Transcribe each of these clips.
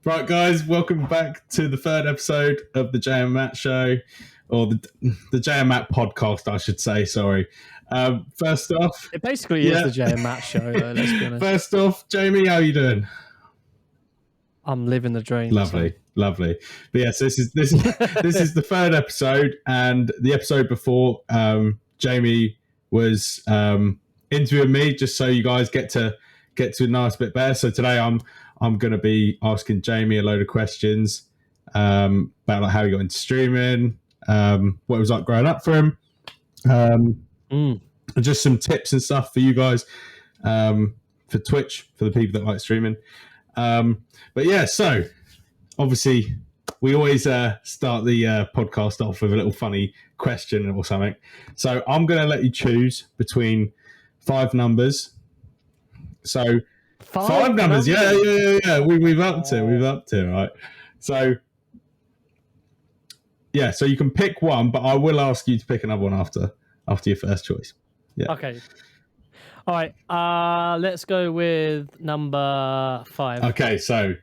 Right, guys, welcome back to the third episode of the Jay and Matt show, or the Jay and Matt podcast, I should say. Sorry. First off, it basically is the Jay and Matt show, though. Let's be honest. First off, Jamie, how are you doing? I'm living the dream. Lovely. But yes, this is the third episode, and the episode before, Jamie was interviewing me, just so you guys get to know us a bit better. So today I'm going to be asking Jamie a load of questions about like how he got into streaming, what it was like growing up for him, and just some tips and stuff for you guys for Twitch, for the people that like streaming. But yeah, so obviously we always start the podcast off with a little funny question or something. So I'm going to let you choose between 5 numbers. So five numbers, yeah. We've upped it, right? So yeah, so you can pick one, but I will ask you to pick another one after your first choice. Yeah. Okay. All right. Let's go with number 5. Okay, so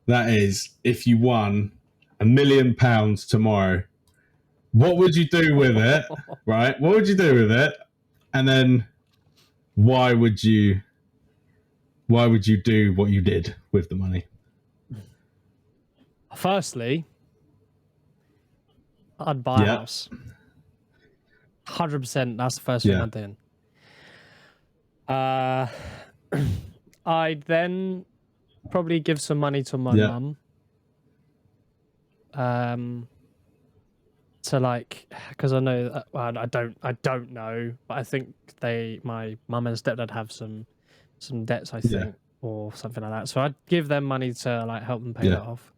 that is, if you won £1 million tomorrow, what would you do with it? Right? What would you do with it? And then why would you do what you did with the money? Firstly, I'd buy a house. 100%. That's the first thing I'm doing. I'd then probably give some money to my mum. To like, because I know, well, I don't know, but I think my mum and stepdad have some debts, I think, or something like that. So I'd give them money to like help them pay that off.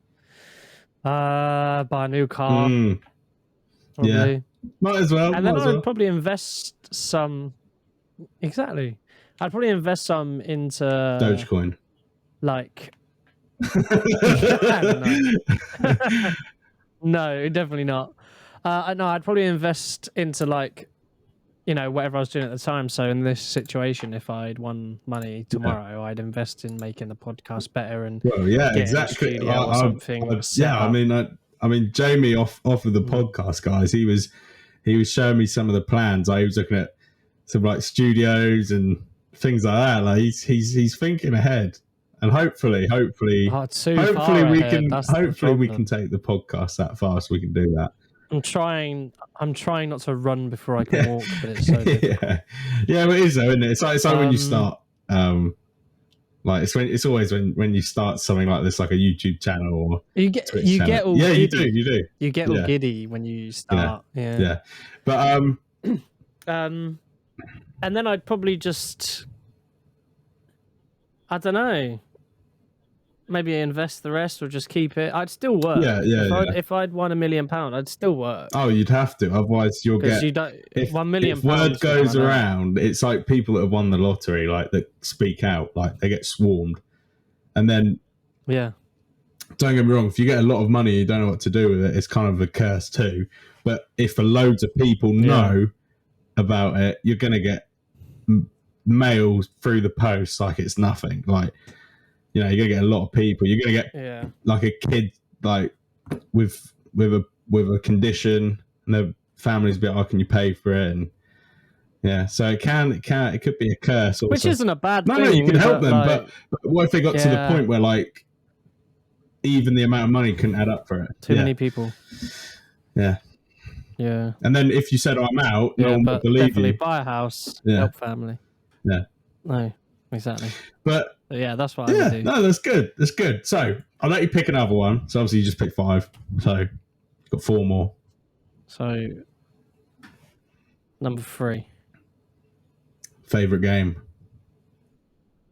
Buy a new car. Probably. Yeah, might as well. And then I'd probably invest some. Exactly. I'd probably invest some into Dogecoin. Like, I don't know. No, definitely not. No, I'd probably invest into like, whatever I was doing at the time. So in this situation, if I'd won money tomorrow, I'd invest in making the podcast better and exactly. Or something. I mean, Jamie off of the podcast, guys. He was showing me some of the plans. I was looking at some like studios and things like that. Like he's thinking ahead, and hopefully we can take the podcast that far, so we can do that. I'm trying not to run before I can walk, but it's so difficult. Yeah, it is though, isn't it? It's like when you start, like it's always when you start something like this, like a YouTube channel or you get Twitch channel. Get all giddy. You do. You get all giddy when you start. Yeah. But and then I'd probably just, I don't know, maybe invest the rest or just keep it. I'd still work. If I'd won £1 million, I'd still work. Oh, you'd have to. Otherwise, you'll get. If £1 million. If word goes around, it's like people that have won the lottery, like that speak out, like they get swarmed, and then. Yeah. Don't get me wrong. If you get a lot of money, you don't know what to do with it. It's kind of a curse too. But if loads of people know about it, you're going to get mail through the post like it's nothing. Like, you're going to get a lot of people. You're going to get like a kid like with a condition, and their family's be like, "Oh, can you pay for it?" And so it could be a curse also. Which isn't a bad thing. No, you can help them, but what if they got to the point where like even the amount of money couldn't add up for it? Too many people. Yeah. Yeah. And then if you said I'm out, no one would believe definitely you. Buy a house, help family. Yeah. No, exactly. But yeah, that's what I would do. No, that's good. That's good. So I'll let you pick another one. So obviously you just picked 5. So you've got 4 more. So number 3. Favorite game.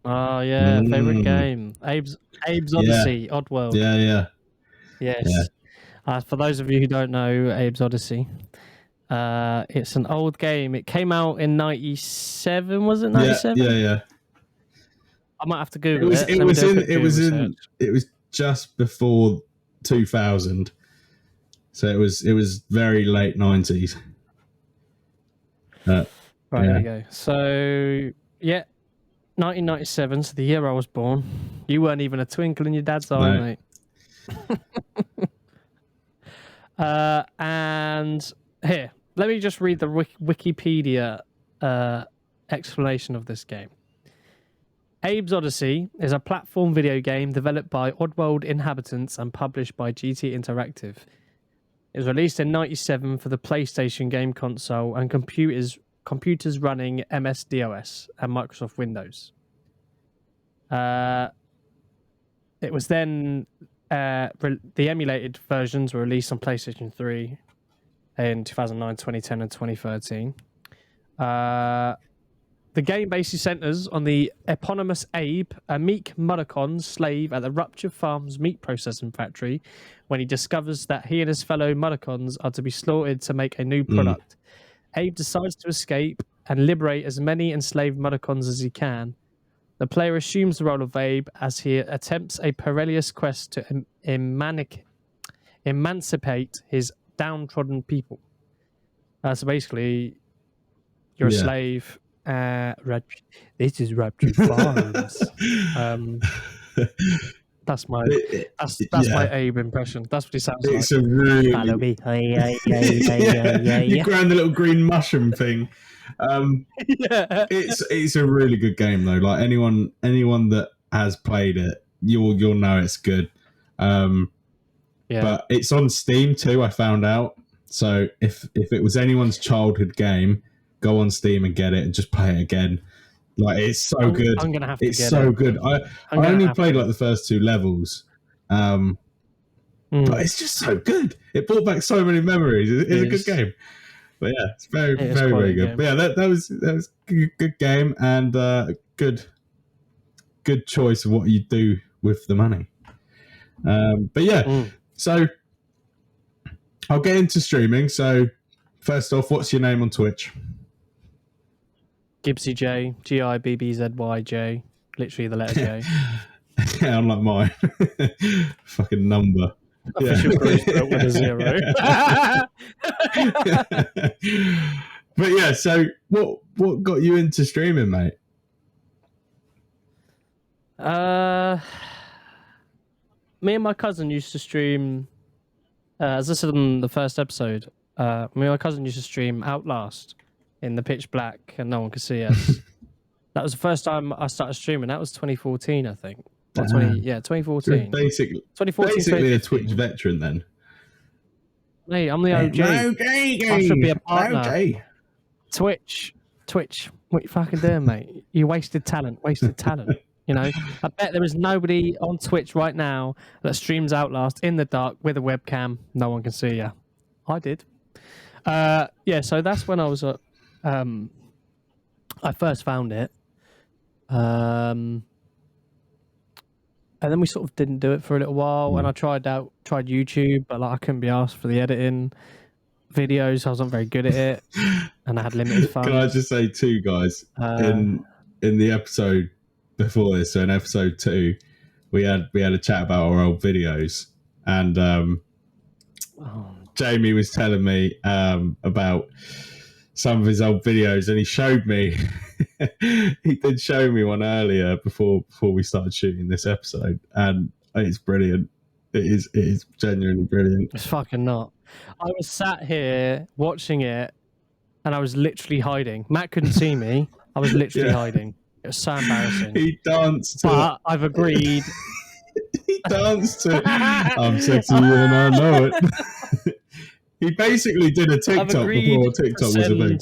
Oh yeah, favorite game. Abe's Odyssey, Oddworld. Yeah. Yes. Yeah. For those of you who don't know Abe's Odyssey, it's an old game. It came out in 97, was it 97? Yeah. I might have to Google it. It was just before 2000. So it was very late 90s. Right, there you go. So, 1997, so the year I was born. You weren't even a twinkle in your dad's eye, mate. And here, let me just read the Wikipedia explanation of this game. Abe's Odyssey is a platform video game developed by Oddworld Inhabitants and published by GT Interactive. It was released in '97 for the PlayStation game console and computers running MS-DOS and Microsoft Windows. It was then the emulated versions were released on PlayStation 3 in 2009, 2010, and 2013. The game basically centers on the eponymous Abe, a meek Mudokon slave at the Rupture Farms meat processing factory, when he discovers that he and his fellow Mudokons are to be slaughtered to make a new product. Abe decides to escape and liberate as many enslaved Mudokons as he can. The player assumes the role of Abe as he attempts a perilous quest to emancipate his downtrodden people. So basically, you're a slave. This is Rupture Farms. That's my Abe impression. That's what he sounds like. It's a really follow me. You grind the little green mushroom thing. It's a really good game though. Like anyone that has played it, you'll know it's good. But it's on Steam too. I found out. So if it was anyone's childhood game, go on Steam and get it and just play it again. Like it's so good. I'm gonna have to. It's so good. I only played like the first 2 levels, but it's just so good. It brought back so many memories. It's a good game. But yeah, it's very very good. But yeah, that was a good game and good choice of what you do with the money. But yeah, so I'll get into streaming. So first off, what's your name on Twitch? Gibbsy J, GIBBZYJ, literally the letter J. Yeah, unlike mine. Fucking number. Official Bruce built with a 0. But yeah, so what got you into streaming, mate? Me and my cousin used to stream, as I said on the first episode, me and my cousin used to stream Outlast in the pitch black and no one could see us. That was the first time I started streaming. That was 2014, I think. 2014. Basically a Twitch veteran then. Hey, I'm the OG. I should be a partner. OG. Twitch. What you fucking doing, mate? You wasted talent. You know, I bet there is nobody on Twitch right now that streams Outlast in the dark with a webcam. No one can see you. I did. So that's when I was at. I first found it. And then we sort of didn't do it for a little while, and I tried YouTube, but like I couldn't be asked for the editing videos. I wasn't very good at it, and I had limited funds. Can I just say too, guys? In the episode before this, so in episode 2, we had a chat about our old videos, and Jamie was telling me about some of his old videos, and he showed me. He did show me one earlier before we started shooting this episode, and it's brilliant. It is genuinely brilliant. It's fucking not. I was sat here watching it, and I was literally hiding. Matt couldn't see me. I was literally hiding. It was so embarrassing. He danced to. But I've agreed. He danced to. I'm sexy and I know it. He basically did a TikTok before TikTok was a thing.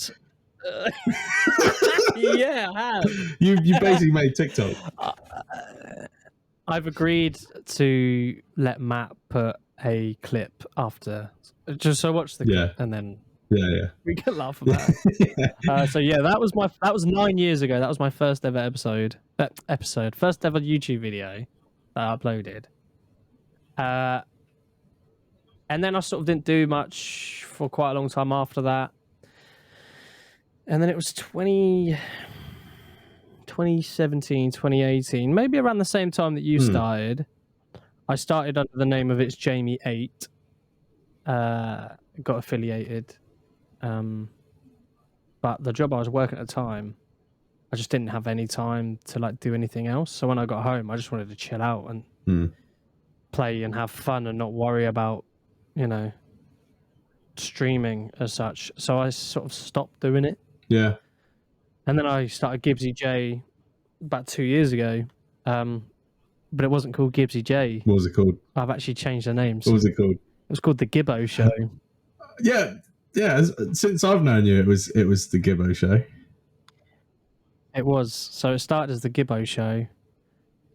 Yeah, I have. You basically made TikTok. I've agreed to let Matt put a clip after, just so watch the clip and then we can laugh about it. That was 9 years ago. That was my first ever episode. First ever YouTube video that I uploaded. And then I sort of didn't do much for quite a long time after that. And then it was 2017, 2018, maybe around the same time that you started. I started under the name of It's Jamie 8. Got affiliated. But the job I was working at the time, I just didn't have any time to like do anything else. So when I got home, I just wanted to chill out and play and have fun and not worry about, you know, streaming as such. So I sort of stopped doing it. Yeah. And then I started Gibbsy J about 2 years ago. But it wasn't called Gibbsy J. What was it called? I've actually changed the names. What was it called? It was called The Gibbo Show. Yeah. Since I've known you, it was the Gibbo Show. It was. So it started as The Gibbo Show.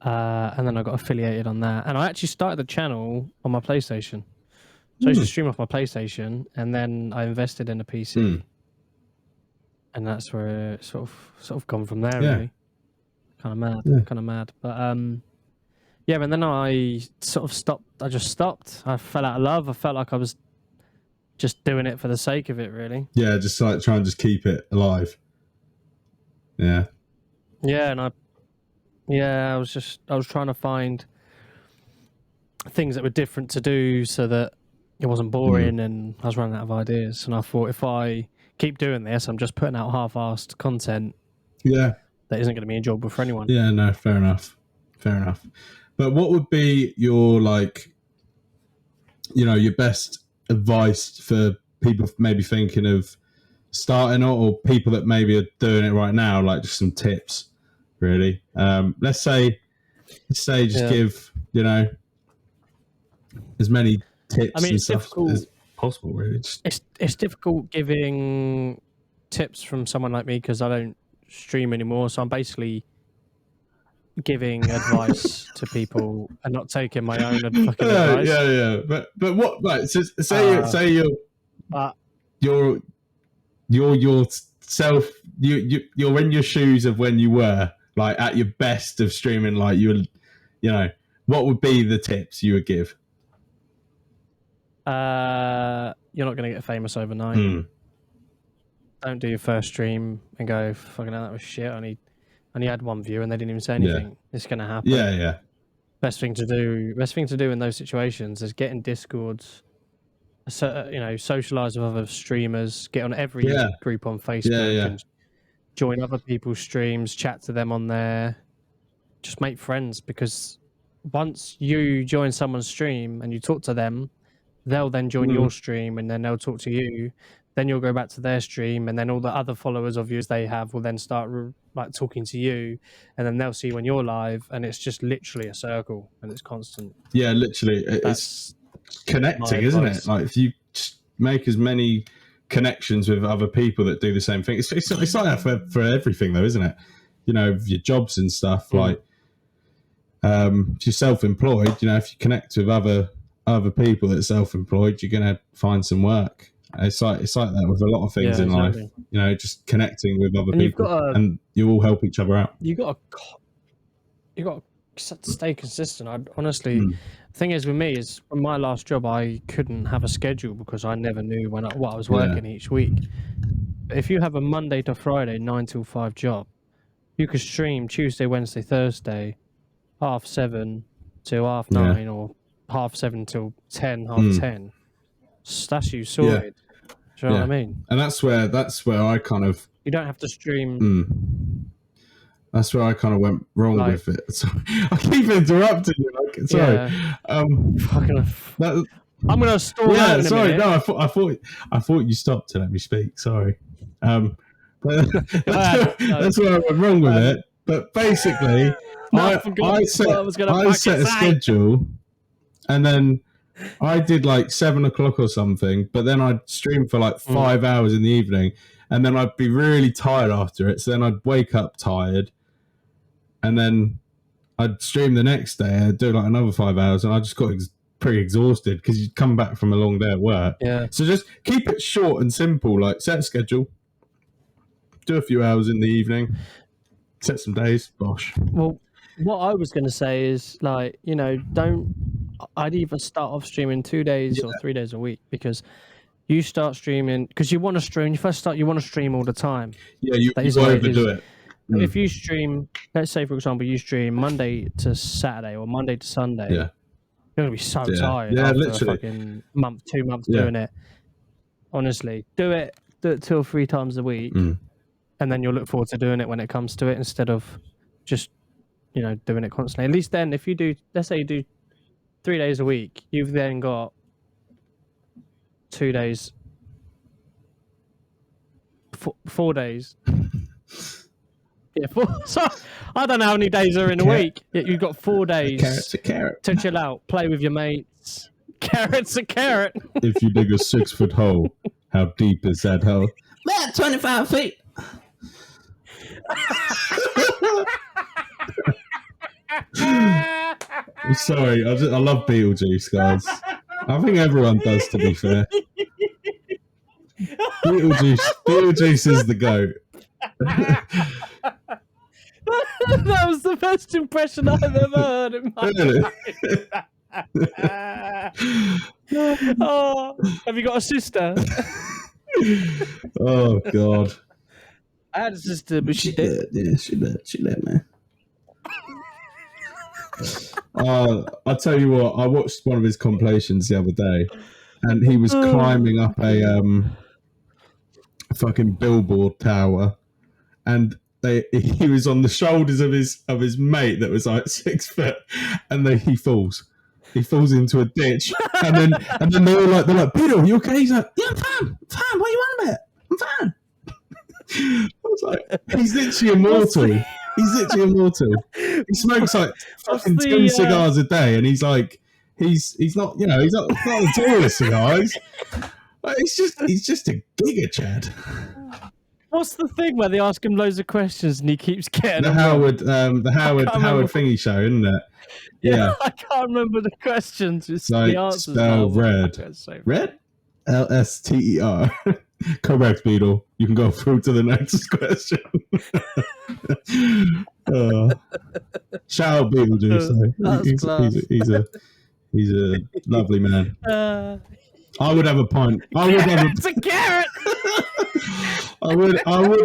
And then I got affiliated on that. And I actually started the channel on my PlayStation. So I used to stream off my PlayStation, and then I invested in a PC. And that's where it sort of gone from there, really. Kind of mad. But yeah, and then I sort of stopped. I just stopped. I fell out of love. I felt like I was just doing it for the sake of it, really. Yeah, just like try and just keep it alive. Yeah. Yeah, and I was trying to find things that were different to do so that it wasn't boring, and I was running out of ideas. And I thought, if I keep doing this, I'm just putting out half-assed content. Yeah. That isn't going to be enjoyable for anyone. Yeah, no, fair enough. But what would be your, like, you know, your best advice for people maybe thinking of starting, or people that maybe are doing it right now, like just some tips, really? Let's say give, you know, as many tips and stuff as possible, really. It's difficult giving tips from someone like me because I don't stream anymore, so I'm basically giving advice to people and not taking my own fucking advice. Yeah. But what? Right. So say you're yourself. You're in your shoes of when you were like at your best of streaming. Like you know, what would be the tips you would give? You're not going to get famous overnight. Don't do your first stream and go, fucking hell, that was shit. I only had one view and they didn't even say anything. Yeah. It's going to happen. Yeah. Best thing to do in those situations is get in Discords, you know, socialize with other streamers, get on every group on Facebook, and join other people's streams, chat to them on there. Just make friends, because once you join someone's stream and you talk to them, they'll then join your stream, and then they'll talk to you. Then you'll go back to their stream, and then all the other followers of yours they have will then start like talking to you, and then they'll see when you're live, and it's just literally a circle, and it's constant. Yeah, literally, it's connecting, isn't it? Like if you just make as many connections with other people that do the same thing, it's like that for everything, though, isn't it? You know, your jobs and stuff. Like, if you're self-employed, you know, if you connect with other people that are self-employed, you're gonna find some work. It's like that with a lot of things in life, you know, just connecting with other people, and you all help each other out. You got to stay consistent. Honestly, the thing is with me is, from my last job, I couldn't have a schedule because I never knew what I was working each week. But if you have a Monday to Friday 9 till 5 job, you could stream Tuesday, Wednesday, Thursday, 7:30 till 9:30, or 7:30 till 10, 10:30. That's you sorted. Do you know what I mean? And that's where I kind of... You don't have to stream... That's where I kind of went wrong with it. So, I keep interrupting you. Like, sorry. I'm going to storm out in a minute. No, I thought you stopped to let me speak. Sorry. But that's where I went wrong with it. But basically, I set a schedule, and then I did like 7 o'clock or something, but then I'd stream for like 5 hours in the evening, and then I'd be really tired after it. So then I'd wake up tired, and then I'd stream the next day. I'd do like another 5 hours, and I just got pretty exhausted because you'd come back from a long day at work. Yeah. So just keep it short and simple. Like, set a schedule, do a few hours in the evening, set some days. Bosh. Well, what I was going to say is, like, you know, I'd either start off streaming 2 days or 3 days a week, because you start streaming because you want to stream. You first start, you want to stream all the time. Yeah, you overdo it. If you stream, let's say for example, you stream Monday to Saturday or Monday to Sunday, you're gonna be so tired after literally. a fucking month, 2 months doing it. Honestly, do it 2 or 3 times a week, and then you'll look forward to doing it when it comes to it, instead of just, you know, doing it constantly. At least then, if you do, let's say you do 3 days a week, you've then got 2 days, 4 days. Yeah, 4. Sorry, I don't know how many days are in a week. Yet you've got 4 days. Carrot's a carrot. To chill out, play with your mates. Carrot's a carrot. If you dig a 6-foot hole, how deep is that hole? Man, 25 feet. I'm sorry, I love Beetlejuice, guys. I think everyone does, to be fair. Beetlejuice is the GOAT. That was the best impression I've ever heard in my life. Oh, have you got a sister? Oh, God. I had a sister, but she She did. did. Yeah, she did, man. I'll tell you what, I watched one of his compilations the other day, and he was climbing up a fucking billboard tower, and he was on the shoulders of his mate that was like 6 foot, and he falls. He falls into a ditch, and then they're like, Peter, you okay? He's like, yeah, I'm fine. What are you on about? I'm fine. I was like, he's literally immortal. He's literally immortal. He smokes like fucking 10 cigars a day, and he's like, he's not, he's not the tallest of guys. He's just a giga Chad. What's the thing where they ask him loads of questions and he keeps getting The them wrong? Howard thingy show, isn't it? Yeah, I can't remember the questions. It's like, the answers. spell now. red. Red? LSTER. Correct, Beetle. You can go through to the next question. Shout out Beetlejuice. He's a lovely man. I would have a pint. It's a carrot. I would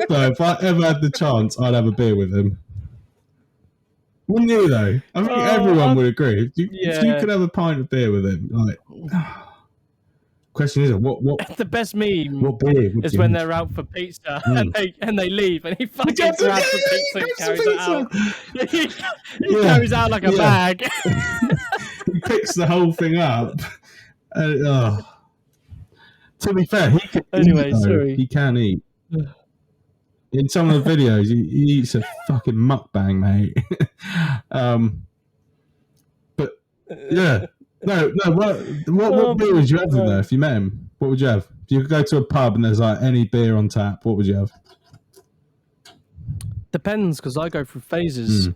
though. If I ever had the chance, I'd have a beer with him. Wouldn't you though? I think everyone would agree. If you could have a pint of beer with him, like. Question is, what the best meme what beer is when they're out for pizza and they leave and he fucking grabs the pizza and carries it out. He carries out like a bag. He picks the whole thing up. To be fair, he can eat, he can eat. In some of the videos, he eats a fucking mukbang, mate. But yeah. No. What beer would you have in there if you met him? What would you have? If you could go to a pub and there's like any beer on tap, what would you have? Depends, because I go through phases.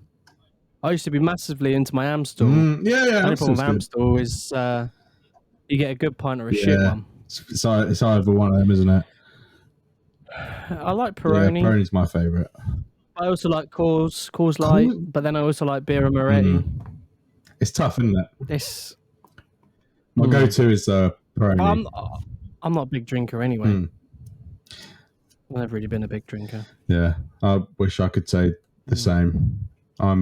I used to be massively into my Amstel. Yeah. The only problem with Amstel is you get a good pint or a shit one. It's either one of them, isn't it? I like Peroni. Yeah, Peroni's my favourite. I also like Coors Light, but then I also like Birra Moretti. It's tough, isn't it? My go-to is Peroni. I'm not a big drinker anyway. I've never really been a big drinker. Yeah, I wish I could say the same. I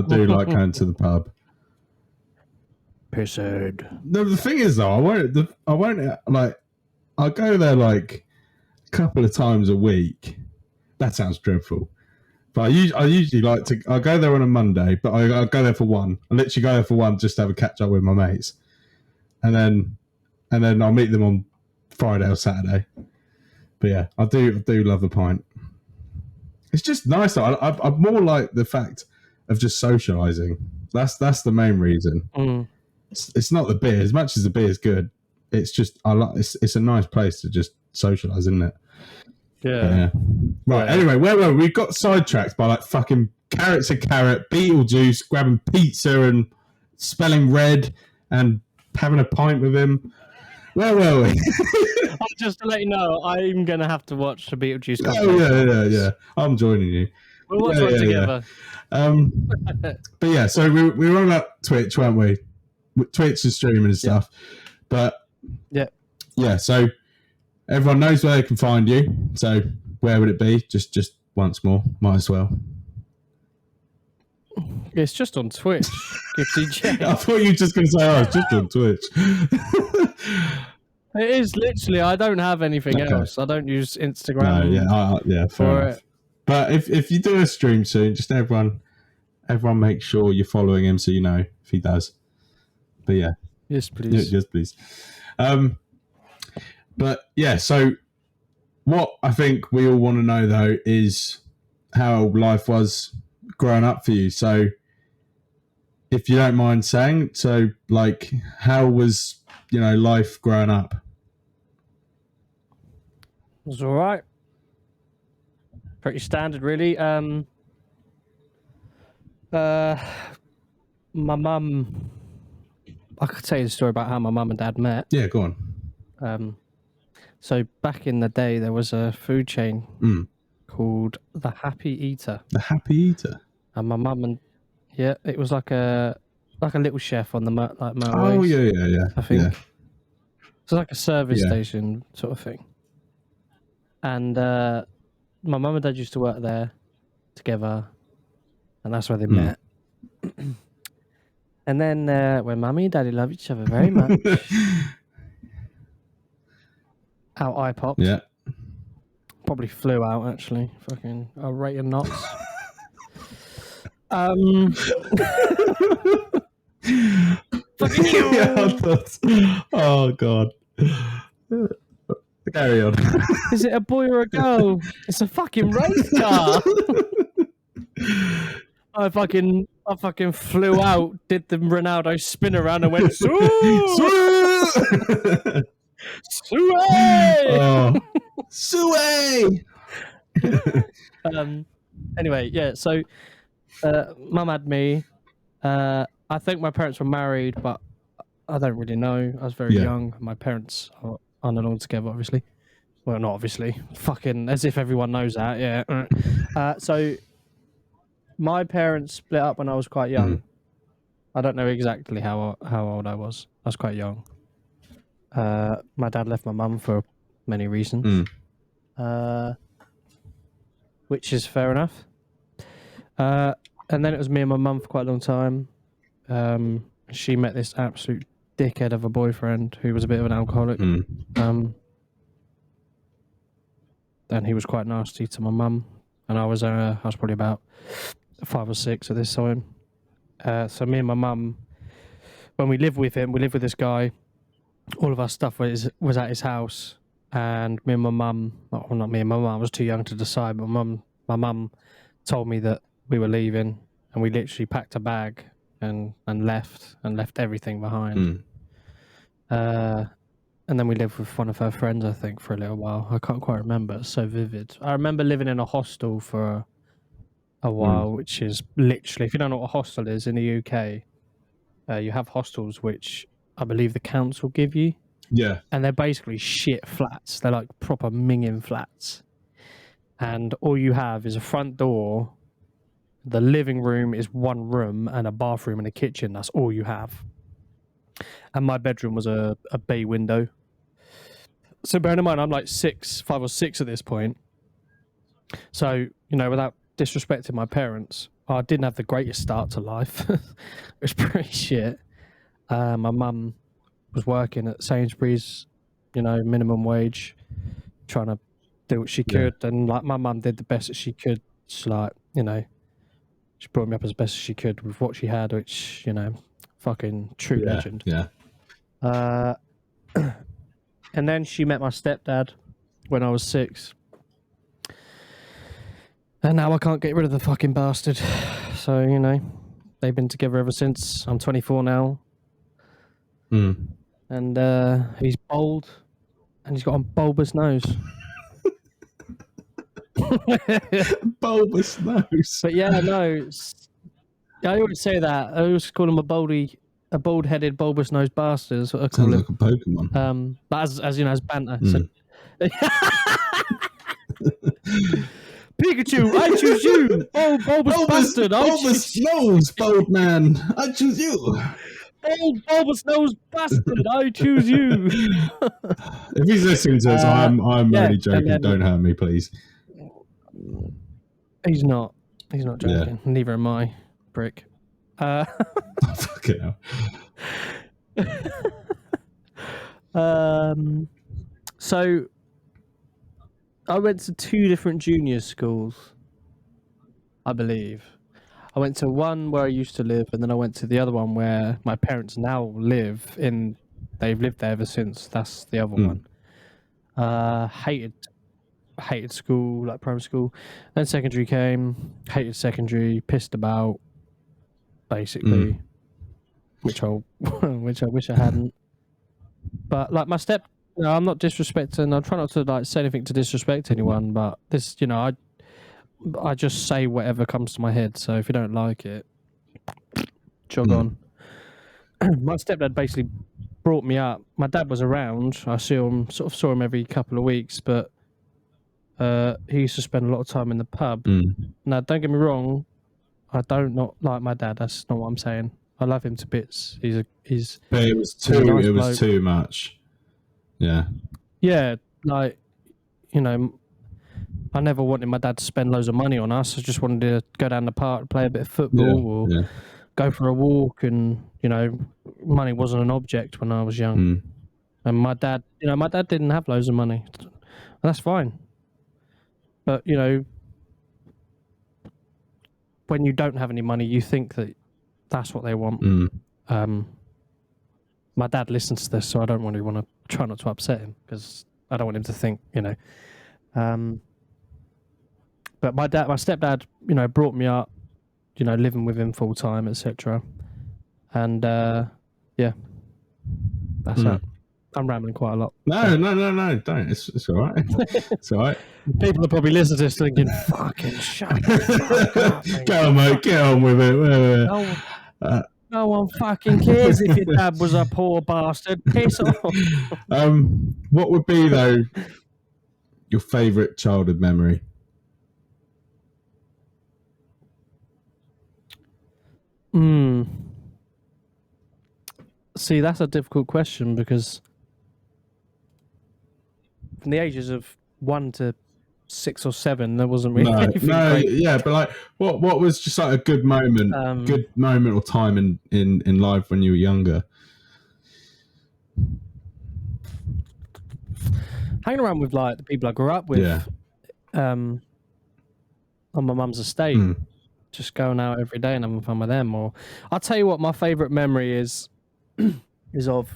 do like going to the pub. Pissed. No, the thing is though, I won't like. I'll go there like a couple of times a week. That sounds dreadful. But I usually like to. I go there on a Monday, but I go there for one. I literally go there for one just to have a catch up with my mates, and then I'll meet them on Friday or Saturday. But yeah, I do love the pint. It's just nice. Though. I'm more like the fact of just socialising. That's the main reason. It's not the beer as much as the beer is good. It's just it's a nice place to just socialise, isn't it? Yeah. Right. Anyway, where were we? We got sidetracked by like fucking carrots a carrot, Beetlejuice, grabbing pizza and spelling red and having a pint with him. Where were we? Just to let you know, I'm gonna have to watch the Beetlejuice. Yeah. I'm joining you. We'll watch one together. But yeah, so we were on about Twitch, weren't we? Twitch and streaming and stuff. But yeah. So everyone knows where they can find you. So where would it be? Just once more, might as well. It's just on Twitch. Gifty J. I thought you were just going to say, it's just on Twitch. It is literally. I don't have anything else. I don't use Instagram. Fair enough. But if you do a stream soon, just everyone make sure you're following him so you know if he does. But yeah, Yes, please. yes, please. But yeah, so what I think we all want to know though is how life was growing up for you. So if you don't mind saying, so like how was, life growing up? It was all right. Pretty standard, really. My mum. I could tell you the story about how my mum and dad met. Yeah, go on. So back in the day, there was a food chain called the Happy Eater. The Happy Eater. And my mum and it was like a little chef on the motorways. Oh yeah. I think it's like a service Yeah. station sort of thing. And my mum and dad used to work there together, and that's where they met. And then when mummy and daddy love each other very much, out I popped. Yeah. Probably flew out actually. Fucking a rate of knots. Fucking you. Oh god. Carry on. Is it a boy or a girl? It's a fucking race car. I fucking flew out, did the Ronaldo spin around and went Suey! Anyway, yeah, so mum had me. I think my parents were married, but I don't really know. I was very young. My parents are on and on together, obviously. Well, not obviously. Fucking as if everyone knows that, yeah. So my parents split up when I was quite young. I don't know exactly how old I was. I was quite young. My dad left my mum for many reasons, which is fair enough. And then it was me and my mum for quite a long time. She met this absolute dickhead of a boyfriend who was a bit of an alcoholic. And he was quite nasty to my mum. And I was probably about 5 or 6 at this time. So me and my mum, when we lived with him, we lived with this guy. All of our stuff was at his house, and me and my mum, well, not me and my mum, I was too young to decide, but my mum told me that we were leaving, and we literally packed a bag and left everything behind. And then we lived with one of her friends, I think, for a little while. I can't quite remember. It's so vivid. I remember living in a hostel for a while, which is literally, if you don't know what a hostel is in the UK, you have hostels which I believe the council give you. Yeah. And they're basically shit flats. They're like proper minging flats. And all you have is a front door. The living room is one room and a bathroom and a kitchen. That's all you have. And my bedroom was a bay window. So bearing in mind, I'm like 5 or 6 at this point. So, without disrespecting my parents, I didn't have the greatest start to life. It was pretty shit. My mum was working at Sainsbury's, minimum wage, trying to do what she could. And like my mum did the best that she could. She she brought me up as best as she could with what she had, which, fucking true legend. Yeah. And then she met my stepdad when I was 6. And now I can't get rid of the fucking bastard. So, they've been together ever since. I'm 24 now. And he's bald. And he's got a bulbous nose. Bulbous nose. But yeah, no. I always say that. I always call him a bald-headed, bulbous-nosed bastard. That's what I call Sounds him. like a Pokemon. But as you know, as banter. So... Pikachu, I choose you. Oh, bulbous bastard. Bulbous nose, bold man. I choose you. Oh, bulbous nose bastard. I choose you. If he's listening to this, I'm only joking. Then... Don't hurt me, please. He's not joking. Yeah. Neither am I, prick. Fucking hell. So I went to 2 different junior schools, I believe. I went to one where I used to live, and then I went to the other one where my parents now live in. They've lived there ever since. That's the other one. Hated school, like primary school. Then secondary came. Hated secondary. Pissed about, basically, which I wish I hadn't. But like my I'm not disrespecting. I try not to like say anything to disrespect anyone. But this, I just say whatever comes to my head. So if you don't like it, jog on. My stepdad basically brought me up. My dad was around. I saw him every couple of weeks, but he used to spend a lot of time in the pub. Now, don't get me wrong, I don't not like my dad. That's not what I'm saying. I love him to bits. But it was too much. Yeah. Yeah, like I never wanted my dad to spend loads of money on us. I just wanted to go down the park, play a bit of football, or go for a walk, and money wasn't an object when I was young. And my dad didn't have loads of money. And that's fine. But when you don't have any money, you think that that's what they want. My dad listens to this, so I don't want to try not to upset him, because I don't want him to think, But my stepdad, brought me up, living with him full time, etc. And that's that. I'm rambling quite a lot. No, don't. It's all right. It's all right. People are probably listening to this thinking, "Fucking shut the fuck up, mate. Go on, mate. Get on with it. No one fucking cares if your dad was a poor bastard. Piss off." What would be though your favourite childhood memory? See, that's a difficult question, because from the ages of 1 to 6 or 7, there wasn't really anything great. Yeah, but like, what was just like a good moment or time in life when you were younger? Hanging around with like the people I grew up with, on my mum's estate, just going out every day and having fun with them. Or I'll tell you what, my favourite memory is of,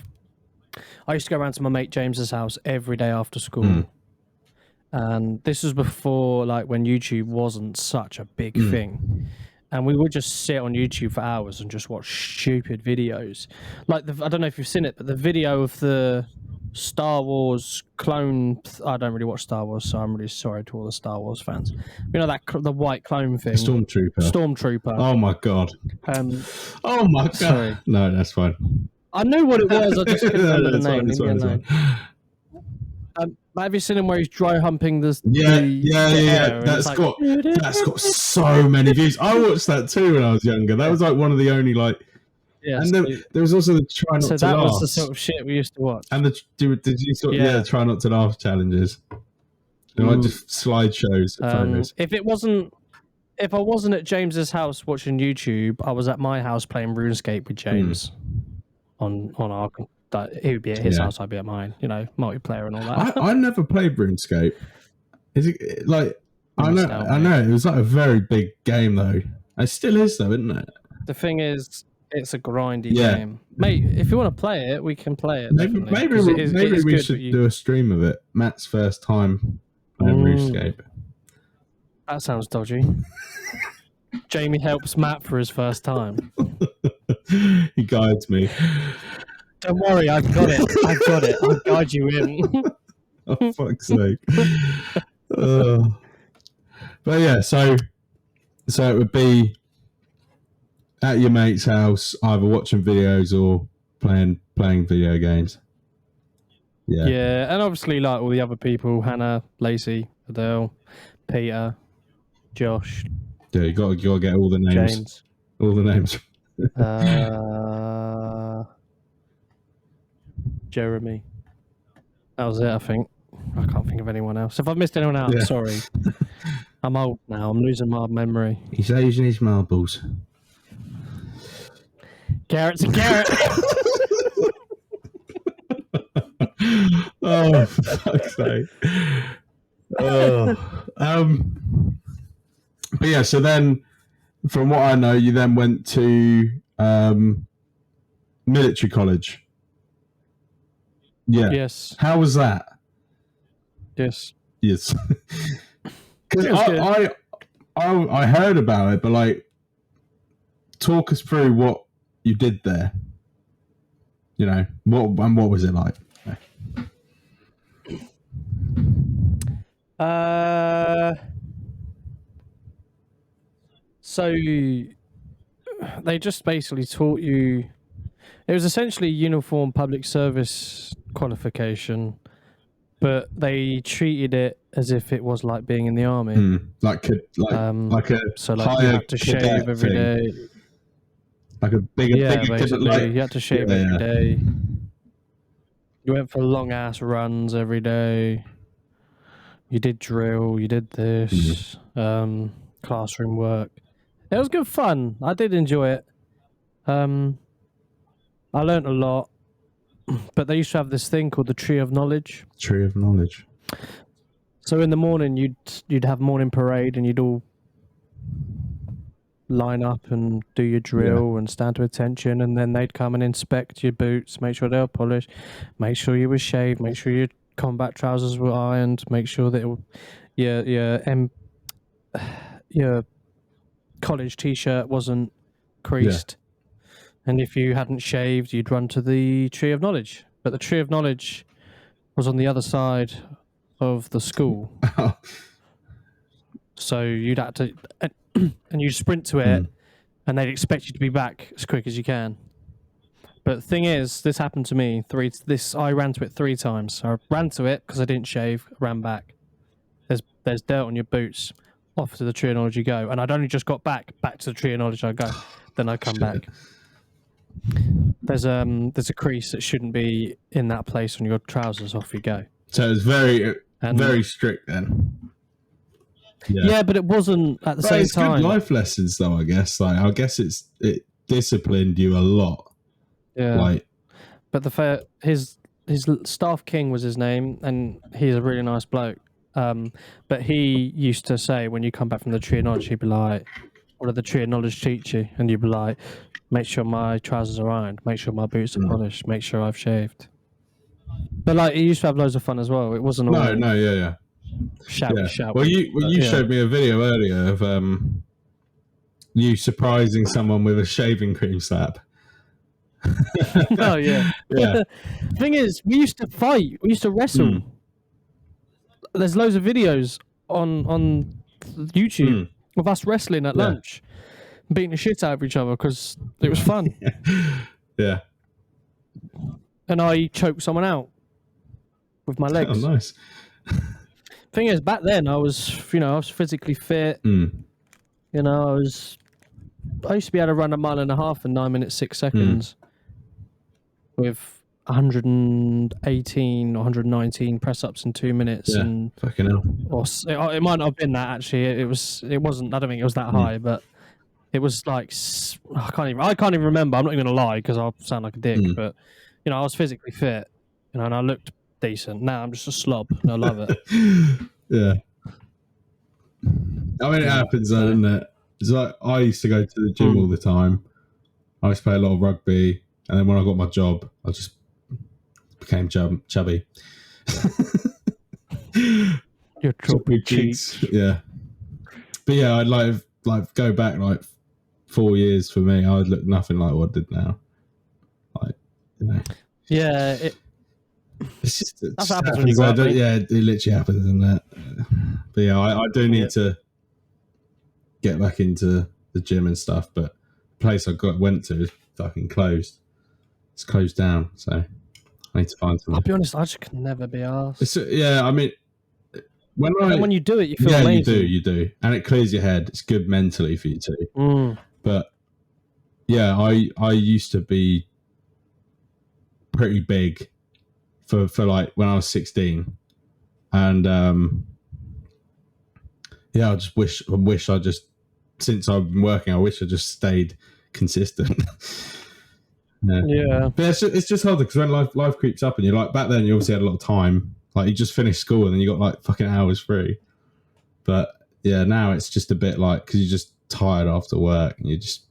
I used to go around to my mate James's house every day after school. And this was before, like, when YouTube wasn't such a big thing. And we would just sit on YouTube for hours and just watch stupid videos. Like, I don't know if you've seen it, but the video of the Star Wars clone... I don't really watch Star Wars, so I'm really sorry to all the Star Wars fans. The white clone thing. Stormtrooper. Oh, my God. Oh, my God. Sorry. No, that's fine. I knew what it was, I just couldn't remember the name. It's fine. Have you seen him where he's dry humping the hair? That's got so many views. I watched that too when I was younger. That was like one of the only like. Yeah, and there was also the try not to laugh. So that was the sort of shit we used to watch. And did you try not to laugh challenges? Like just slideshows, photos. If I wasn't at James's house watching YouTube, I was at my house playing RuneScape with James on our. He would be at his house, I'd be at mine. Multiplayer and all that. I never played RuneScape. Is it like I know it was like a very big game though. It still is though, isn't it? The thing is, it's a grindy game, mate. If you want to play it, we can play it. Maybe we should do a stream of it. Matt's first time playing RuneScape. That sounds dodgy. Jamie helps Matt for his first time. He guides me. Don't worry, I've got it. I'll guide you in. Oh, fuck's sake. But yeah, so it would be at your mate's house, either watching videos or playing video games. Yeah. Yeah, and obviously like all the other people, Hannah, Lacey, Adele, Peter, Josh. Yeah, you gotta get all the names. James. All the names. Jeremy. That was it, I think. I can't think of anyone else. If I've missed anyone out, sorry. I'm old now. I'm losing my memory. He's aging his marbles. Garrett's a Garrett. Oh, for fuck's sake. But yeah, so then from what I know, you then went to military college. Yeah. Yes. How was that? Yes. Yes. Because It was good. I heard about it, but like, talk us through what you did there. You know, what was it like? So they just basically taught you. It was essentially a uniform public service qualification, but they treated it as if it was like being in the army. Like a So like you higher had to shave cadet every thing. day. Like a bigger Basically, cadet, like, you had to shave every day. You went for long ass runs every day. You did drill. You did this. Classroom work. It was good fun. I did enjoy it. I learnt a lot. But they used to have this thing called the Tree of Knowledge. Tree of Knowledge. So in the morning, you'd have morning parade, and you'd all line up and do your drill and stand to attention, and then they'd come and inspect your boots, make sure they were polished, make sure you were shaved, make sure your combat trousers were ironed, make sure that your college t-shirt wasn't creased. And if you hadn't shaved, you'd run to the Tree of Knowledge. But the Tree of Knowledge was on the other side of the school. So you'd have to, and you'd sprint to it, and they'd expect you to be back as quick as you can. But the thing is, this happened to me I ran to it 3 times. I ran to it because I didn't shave, ran back. There's dirt on your boots. Off to the Tree of Knowledge you go. And I'd only just got back to the Tree of Knowledge I go. Then I come back. There's a crease that shouldn't be in that place on your trousers. Off you go. So it's very strict then. Yeah, but it wasn't at the same time. It's good life lessons, though. I guess. Like, I guess it disciplined you a lot. Yeah. Like, but his staff king was his name, and he's a really nice bloke. But he used to say, when you come back from the Tree of Knowledge, he'd be like, "What did the Tree of Knowledge teach you?" And you'd be like, "Make sure my trousers are ironed, make sure my boots are polished, make sure I've shaved." But like, he used to have loads of fun as well. It wasn't all shout. Well, you showed me a video earlier of you surprising someone with a shaving cream slap. Oh yeah. Thing is, we used to fight. We used to wrestle. There's loads of videos on YouTube of us wrestling at lunch, beating the shit out of each other because it was fun. Yeah. And I choked someone out with my legs. Oh, nice. Thing is, back then I was physically fit. I used to be able to run 1.5 miles in 9 minutes 6 seconds with 118 or 119 press ups in 2 minutes. Yeah, and fucking hell. Or it might not have been that actually. It wasn't. I don't think it was that high, but it was like I can't even remember. I'm not even gonna lie because I'll sound like a dick. But I was physically fit, and I looked decent. Now I'm just a slob, and I love it. Yeah. I mean, it happens, though, doesn't it? It's like I used to go to the gym all the time. I used to play a lot of rugby, and then when I got my job, I just became chubby. Your chubby cheeks. Yeah. But yeah, I'd like go back like 4 years for me. I'd look nothing like what I did now. Like, Yeah. It's just That's what happens when you go up, it literally happens, isn't it? But yeah, I do need to get back into the gym and stuff, but the place I went to is fucking closed. It's closed down, so I need to find something. I'll be honest, I just could never be arsed. I mean, when you do it, you feel amazing. You do, and it clears your head. It's good mentally for you too. But yeah, I used to be pretty big for like when I was 16, and I just wish I just, since I've been working, I wish I just stayed consistent. Yeah. But it's just hard because when life creeps up and you're like, back then you obviously had a lot of time. Like you just finished school and then you got like fucking hours free. But yeah, now it's just a bit like, because tired after work and you just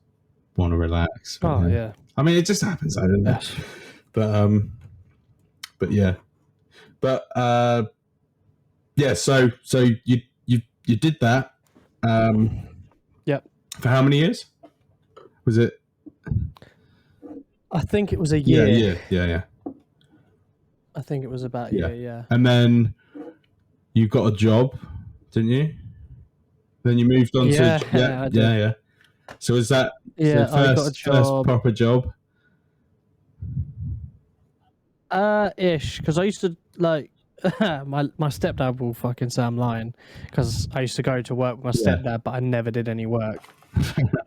want to relax. Oh yeah. I mean, it just happens, though, doesn't Yes. it? But yeah, yeah. So you did that. Yep. For how many years? Was it? I think it was a year. Yeah. I think it was about a year. Yeah. And then you got a job, didn't you? Then you moved on I to did. yeah. So is that Yeah, the I got a job. first proper job? Ish, because I used to like my stepdad will fucking say I'm lying because I used to go to work with my stepdad, but I never did any work.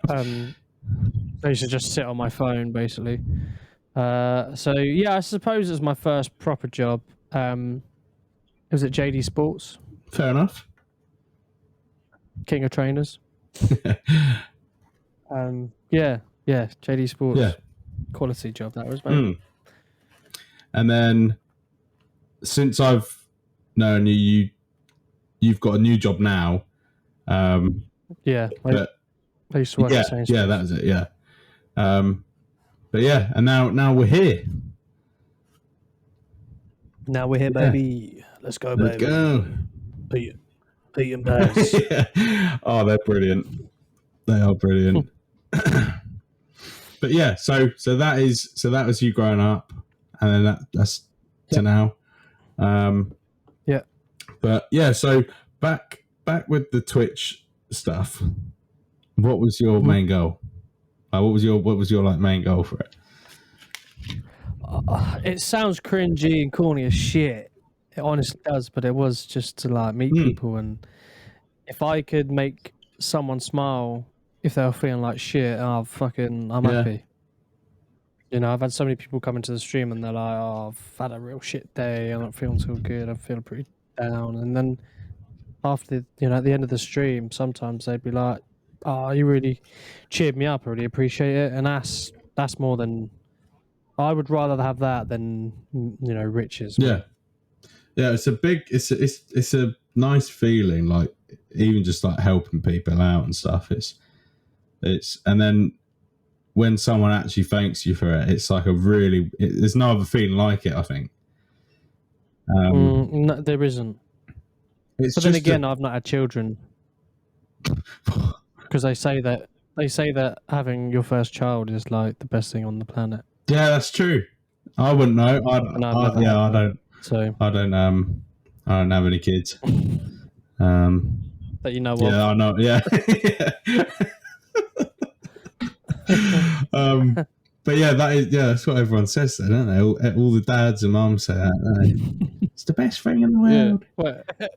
I used to just sit on my phone basically. So yeah, I suppose it was my first proper job. It was at JD Sports, Fair enough. King of Trainers. Yeah, JD Sports. Yeah. Quality job that was, mate. And then since I've known you, you've got a new job now. Yeah, but I used to work at Sainsbury's. Yeah, that was it. Yeah. But yeah, and now we're here. Now we're here, baby. Let's go, Let's baby. go. Pete and Baz. Oh, they're brilliant. They are brilliant. But yeah, so that was you growing up, and then that's to now. Yeah. But yeah, so back with the Twitch stuff. What was your main goal? What was your like main goal for it? It sounds cringy and corny as shit. It honestly does, but it was just to like meet people, and if I could make someone smile if they were feeling like shit, I'm happy. You know, I've had so many people come into the stream and they're like, "Oh, I've had a real shit day. I'm not feeling too good. I'm feeling pretty down." And then after, at the end of the stream, sometimes they'd be like, "Oh, you really cheered me up. I really appreciate it." And that's more than I would rather have that than riches. Yeah. It's a nice feeling, like even just like helping people out and stuff. It's and then when someone actually thanks you for it, it's like there's no other feeling like it, I think. No, there isn't. But then again, I've not had children because they say that having your first child is like the best thing on the planet. Yeah, that's true. I wouldn't know. I don't. So I don't have any kids. But you know what? Yeah, I know. Yeah. But yeah, that's what everyone says, though, don't they? All the dads and mums say that. Don't they? It's the best thing in the world. Yeah.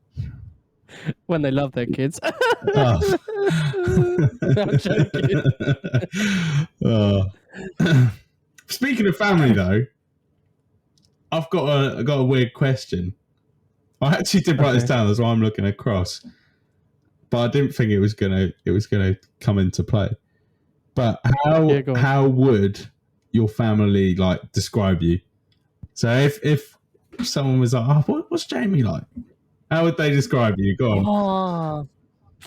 When they love their kids. Oh. I'm joking. Speaking of family, though, I've got a weird question. I actually did write this down. That's why I'm looking across. But I didn't think it was gonna come into play. But how would your family like describe you? So if someone was like, "Oh, what's Jamie like?" How would they describe you? Go on. Oh,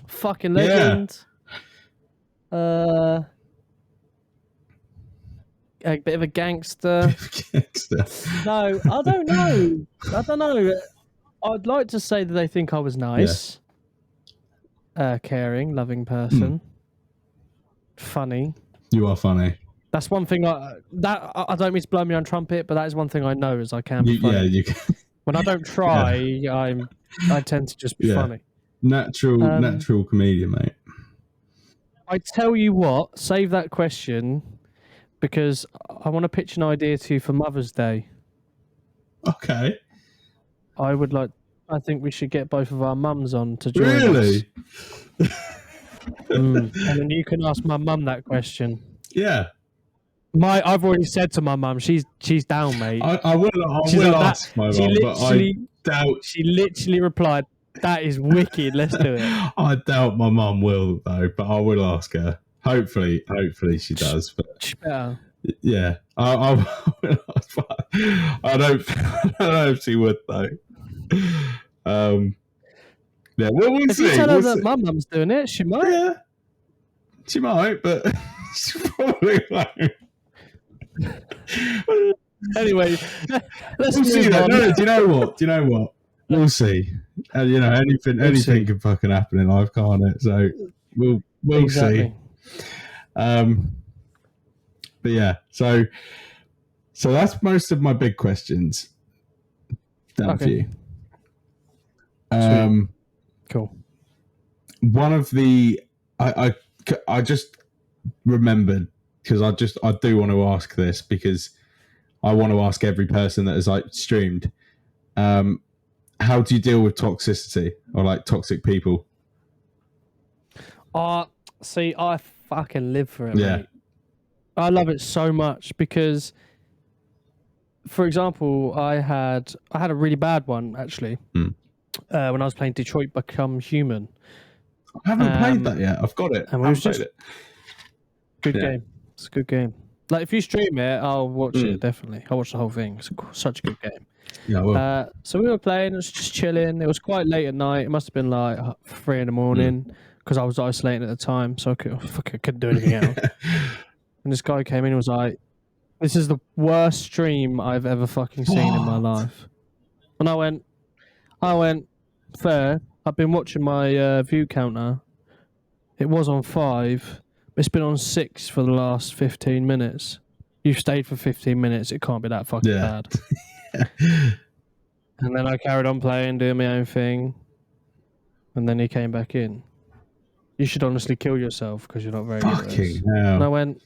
fucking legend. Yeah. A bit of a gangster. No, I don't know. I'd like to say that they think I was nice, caring, loving person, funny. You are funny. That's one thing. I don't mean to blow me on trumpet, but that is one thing I know is I can be funny. Yeah, you can. When I don't try, I tend to just be funny. Natural comedian, mate. I tell you what, save that question because I want to pitch an idea to you for Mother's Day. Okay. I think we should get both of our mums on to join us. Really? And then you can ask my mum that question. Yeah. I've already said to my mum, she's down, mate. I will ask my mum, but I doubt. She literally replied, "That is wicked. Let's do it." I doubt my mum will though, but I will ask her. Hopefully she does. But she better. Yeah, I will ask. But I don't know if she would though. Yeah, we'll if see. you tell her that my mum's doing it, she might. Yeah. She might, but she probably won't. Anyway, let's We'll see. move on. No, do you know what? We'll see. Anything can fucking happen in life, can't it? So we'll Exactly. see. But yeah, so that's most of my big questions done for you. Cool. One of the I just remembered, because I do want to ask this, because I want to ask every person that has like streamed. How do you deal with toxicity or like toxic people? See, I fucking live for it, Yeah. mate. I love it so much because, for example, I had a really bad one actually when I was playing Detroit Become Human. I haven't played that yet. I've got it. And I haven't played it. Good game. It's a good game. Like if you stream it, I'll watch it definitely. I'll watch the whole thing. It's such a good game. Yeah, well. So we were playing. It was just chilling. It was quite late at night. It must have been like 3 a.m. because I was isolating at the time, so I couldn't do anything else. And this guy came in and was like, "This is the worst stream I've ever fucking seen in my life." And I went, fair. I've been watching my view counter. It was on 5. It's been on 6 for the last 15 minutes. You've stayed for 15 minutes. It can't be that fucking bad. And then I carried on playing, doing my own thing. And then he came back in. You should honestly kill yourself because you're not very good at this. And I went,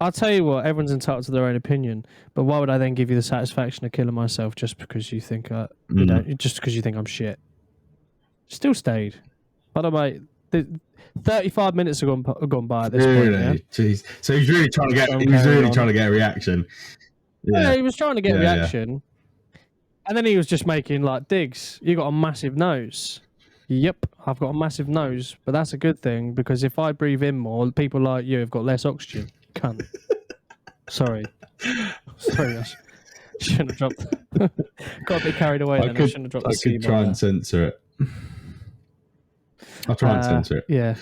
I'll tell you what, everyone's entitled to their own opinion, but why would I then give you the satisfaction of killing myself just because you think just because you think I'm shit? Still stayed. By the way, 35 minutes have gone by at this point. Yeah? Jeez. So he's really trying to get a reaction. Yeah, he was trying to get a reaction. And then he was just making like digs. You got a massive nose. Yep, I've got a massive nose, but that's a good thing because if I breathe in more, people like you have got less oxygen. Cunt. Sorry, I shouldn't have dropped. Got a bit carried away. I shouldn't have dropped the C. I could try and censor it. I'll try and censor it. Yeah.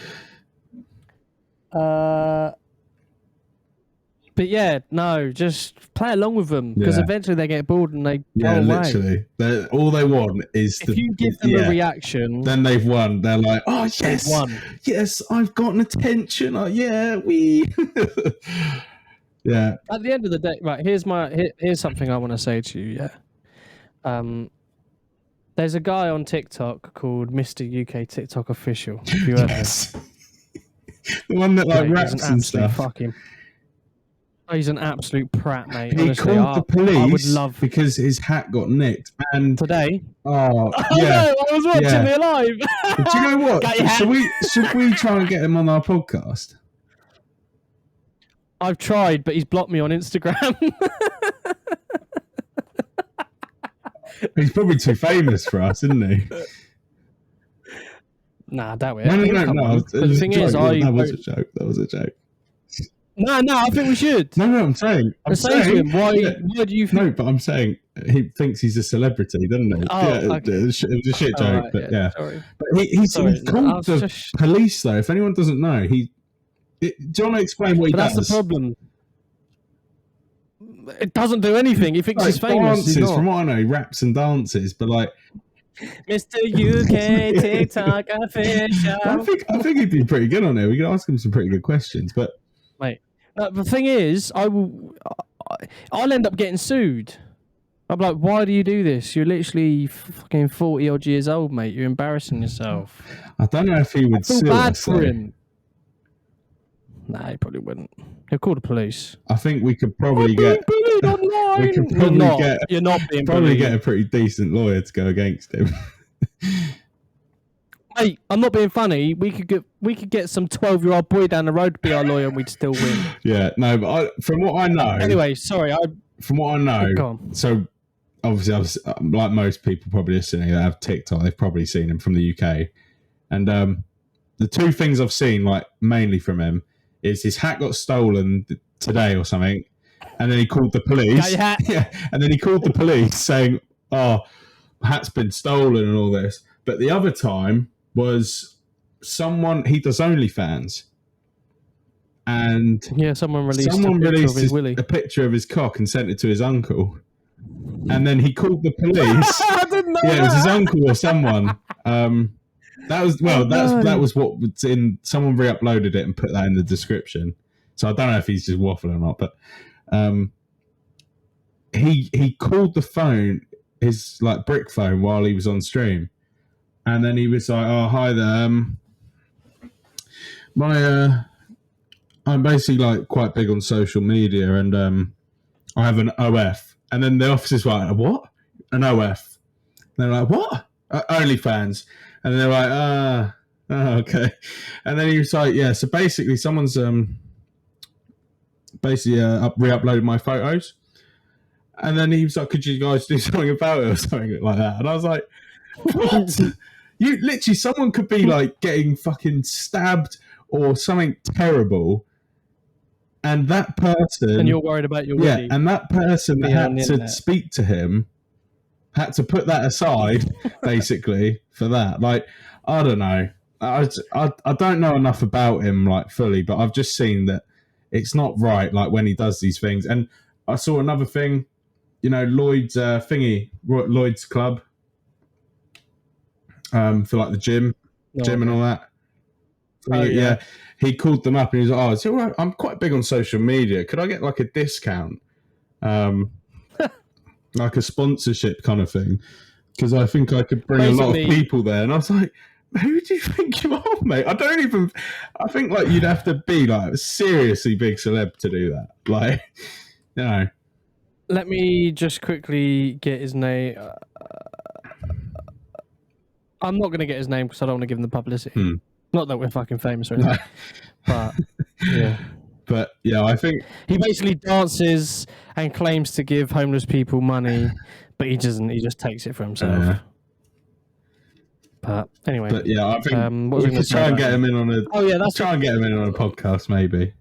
But yeah, no, just play along with them because eventually they get bored and they go away. Literally. All they want is if you give them a reaction, then they've won. They're like, oh yes, won. Yes, I've gotten attention. Oh, yeah, we. Yeah. At the end of the day, right? Here's something I want to say to you. Yeah. There's a guy on TikTok called Mr. UK TikTok Official. Have you heard of him? The one that like raps and stuff. He's an absolute prat, mate. He honestly, called the police I would love because his hat got nicked. And today. Oh, yeah. No, I was watching it live. But do you know what? Should we try and get him on our podcast? I've tried, but he's blocked me on Instagram. He's probably too famous for us, isn't he? Nah, that way. No. The thing is, that was a joke. No, I think we should. No, I'm saying. To him, why do you think... No, but I'm saying he thinks he's a celebrity, doesn't he? Oh, okay. It was a shit joke, right, but yeah. Sorry. But he called the police, though. If anyone doesn't know, do you want to explain what he does? That's the problem. It doesn't do anything. He thinks he's famous. Dances, from what I know, he raps and dances, but like... Mr. UK TikTok Official. I think he'd be pretty good on there. We could ask him some pretty good questions, but... Mate, the thing is, I'll end up getting sued. I'm like, why do you do this? You're literally fucking 40 odd years old, mate. You're embarrassing yourself. I don't know if he would sue us. For him. Nah, he probably wouldn't. He'll call the police. I think we could probably get. We could probably you're not being bullied. Get a pretty decent lawyer to go against him. Mate, I'm not being funny. We could get some 12-year-old boy down the road to be our lawyer, and we'd still win. Yeah, no, but from what I know. Anyway, sorry. From what I know, so obviously, like most people probably listening that have TikTok, they've probably seen him from the UK, and the two things I've seen, like mainly from him, is his hat got stolen today or something, and then he called the police. Got your hat? Yeah, and then he called the police saying, "Oh, hat's been stolen" and all this. But the other time was he does OnlyFans, and someone released a picture of his cock and sent it to his uncle, and then he called the police. I didn't know it was his uncle or someone. That was what was in. Someone re-uploaded it and put that in the description. So I don't know if he's just waffling or not, but he called the phone, his like brick phone, while he was on stream, and then he was like, "Oh, hi there. I'm basically like quite big on social media, and I have an OF." And then the officers were like, "What? An OF?" And they're like, "What? Oh, OnlyFans?" And they're like, okay." And then he was like, "Yeah, so basically someone's re-uploaded my photos." And then he was like, "Could you guys do something about it," or something like that? And I was like, "What?" You literally, someone could be like getting fucking stabbed or something terrible, and that person, and you're worried about your Willy. and that person being on had the to speak to him, had to put that aside, basically, for that. Like, I don't know. I don't know enough about him like fully, but I've just seen that it's not right. Like when he does these things, and I saw another thing. You know, Lloyd's Lloyd's Club, for like the gym and all that. Yeah. He called them up and he was like, "Oh, it's all right. I'm quite big on social media. Could I get like a discount, like a sponsorship kind of thing? Because I think I could bring a lot of people there." And I was like, "Who do you think you are, mate? I think like you'd have to be like a seriously big celeb to do that. Like, you know." Let me just quickly get his name. I'm not going to get his name because I don't want to give him the publicity. Not that we're fucking famous or anything. But yeah. But yeah, I think he basically dances and claims to give homeless people money, but he doesn't. He just takes it for himself. But anyway. But yeah, I think we could try and get him in on a. Oh yeah, try and get him in on a podcast, maybe.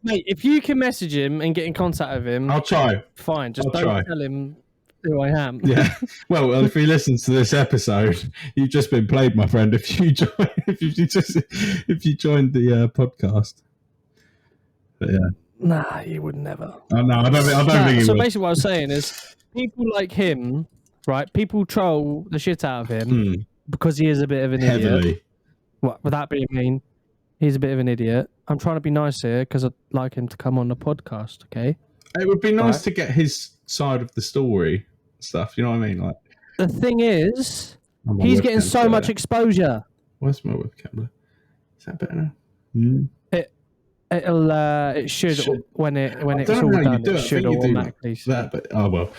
Mate, if you can message him and get in contact with him, I'll try. Fine, just don't tell him who I am. Yeah. Well, if he listens to this episode, you've just been played, my friend. If you joined the podcast. But yeah. Nah, he would never. No, I don't think he would. So basically, what I was saying is, people like him, right? People troll the shit out of him because he is a bit of an idiot. What, without being mean, he's a bit of an idiot. I'm trying to be nice here because I'd like him to come on the podcast, okay? It would be nice to get his side of the story stuff, you know what I mean? Like, the thing is, he's getting so much exposure. Where's my webcam? Is that better now? It should when it's all done. It should automatically. That, but oh well.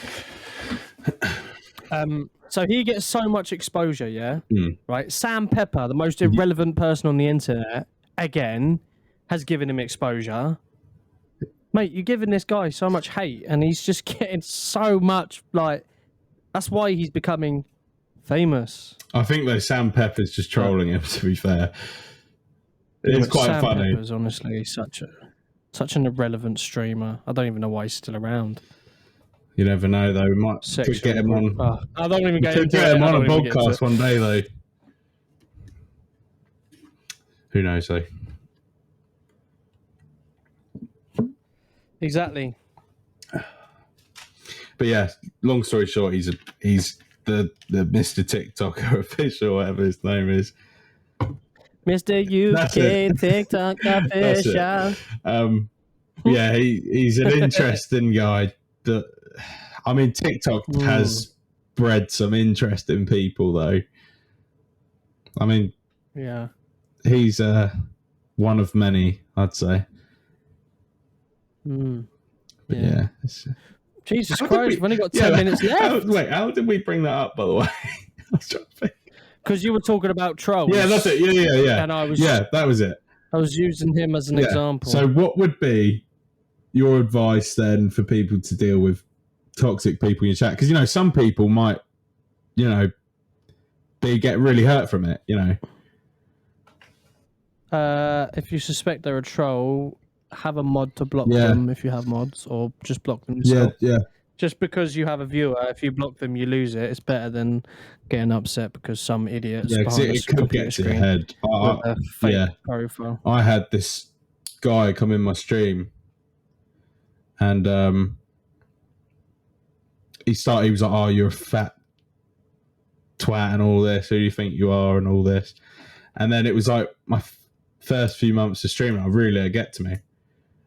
So he gets so much exposure, yeah. Right. Sam Pepper, the most irrelevant person on the internet, again, has given him exposure. Mate, you're giving this guy so much hate, and he's just getting so much like. That's why he's becoming famous. I think though Sam Pepper's just trolling him. To be fair, it's quite Sam funny. Pepper's honestly such an irrelevant streamer. I don't even know why he's still around. You never know though. We might get him on. I don't even get him on a podcast one day though. Who knows though? Exactly. But yeah, long story short, he's the Mr. TikToker official, whatever his name is. Mr. UK TikTok official. Yeah, he's an interesting guy. I mean, TikTok has bred some interesting people, though. I mean, yeah, he's one of many, I'd say. But yeah. Jesus Christ, we've only got 10 minutes left. How did we bring that up, by the way? I was trying to think. Because you were talking about trolls. Yeah, that's it. Yeah. And that was it. I was using him as an example. So what would be your advice then for people to deal with toxic people in your chat? Because, you know, some people might, you know, they get really hurt from it, you know. If you suspect they're a troll, have a mod to block them if you have mods, or just block them yourself. Yeah. Just because you have a viewer, if you block them, you lose it. It's better than getting upset because some idiots behind it could computer get to your screen head. with a fake profile. I had this guy come in my stream, and he was like, "Oh, you're a fat twat and all this. Who do you think you are and all this?" And then it was like my first few months of streaming, I really let it get to me.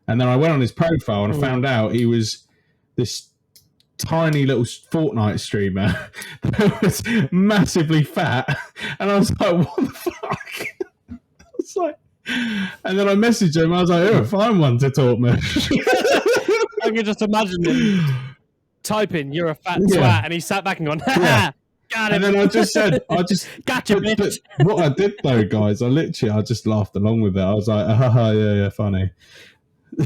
And then I went on his profile and I found out he was this tiny little Fortnite streamer that was massively fat. And I was like, what the fuck? I was like, and then I messaged him. I was like, oh, find one to talk me. I can just imagine him typing, "You're a fat twat," and he sat back and gone, "Ha ha, got him." And then I just said, "Gotcha, bitch." But what I did though, guys, I just laughed along with it. I was like, yeah, funny. Do